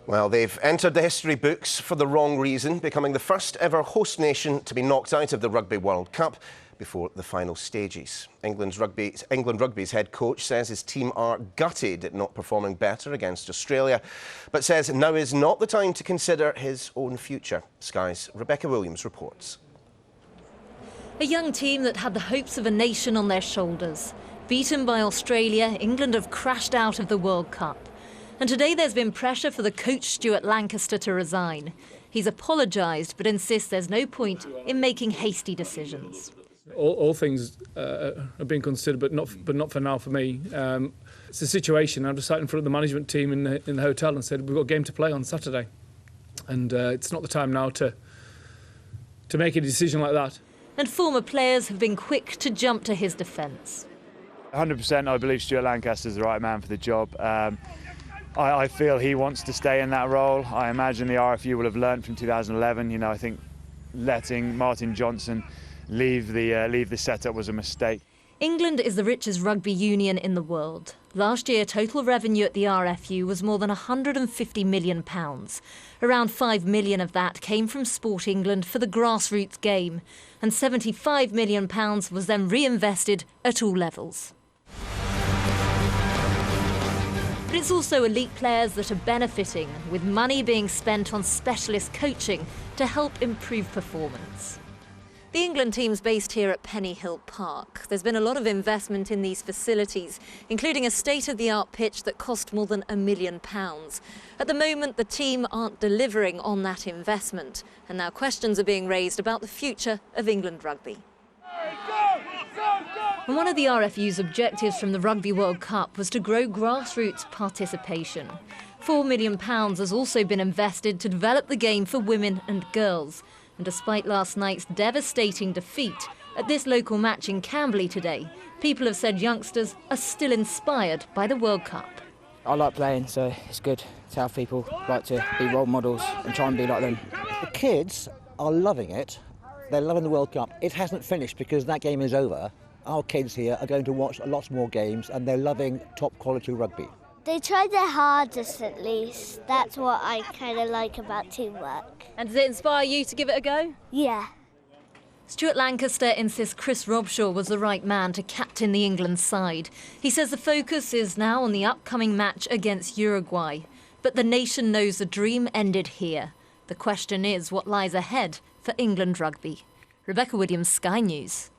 Well, they've entered the history books for the wrong reason, becoming the first ever host nation to be knocked out of the Rugby World Cup before the final stages. England Rugby's head coach says his team are gutted at not performing better against Australia, but says now is not the time to consider his own future. Sky's Rebecca Williams reports. A young team that had the hopes of a nation on their shoulders. Beaten by Australia, England have crashed out of the World Cup. And today there's been pressure for the coach Stuart Lancaster to resign. He's apologised but insists there's no point in making hasty decisions. All things are being considered, but not for now for me. It's a situation. I just sat in front of the management team in the hotel and said, we've got a game to play on Saturday. And it's not the time now to make a decision like that. And former players have been quick to jump to his defence. 100% I believe Stuart Lancaster is the right man for the job. I feel he wants to stay in that role. I imagine the RFU will have learnt from 2011. I think letting Martin Johnson leave the setup was a mistake. England is the richest rugby union in the world. Last year, total revenue at the RFU was more than £150 million. Around £5 million of that came from Sport England for the grassroots game, and £75 million was then reinvested at all levels. But it's also elite players that are benefiting, with money being spent on specialist coaching to help improve performance. The England team's based here at Pennyhill Park. There's been a lot of investment in these facilities, including a state-of-the-art pitch that cost more than £1 million. At the moment, the team aren't delivering on that investment, and now questions are being raised about the future of England rugby. And one of the RFU's objectives from the Rugby World Cup was to grow grassroots participation. £4 million has also been invested to develop the game for women and girls. And despite last night's devastating defeat at this local match in Camberley today, people have said youngsters are still inspired by the World Cup. I like playing, so it's good to have people like to be role models and try and be like them. The kids are loving it. They're loving the World Cup. It hasn't finished because that game is over. Our kids here are going to watch lots more games and they're loving top quality rugby. They tried their hardest at least. That's what I kind of like about teamwork. And does it inspire you to give it a go? Yeah. Stuart Lancaster insists Chris Robshaw was the right man to captain the England side. He says the focus is now on the upcoming match against Uruguay. But the nation knows the dream ended here. The question is what lies ahead for England rugby. Rebecca Williams, Sky News.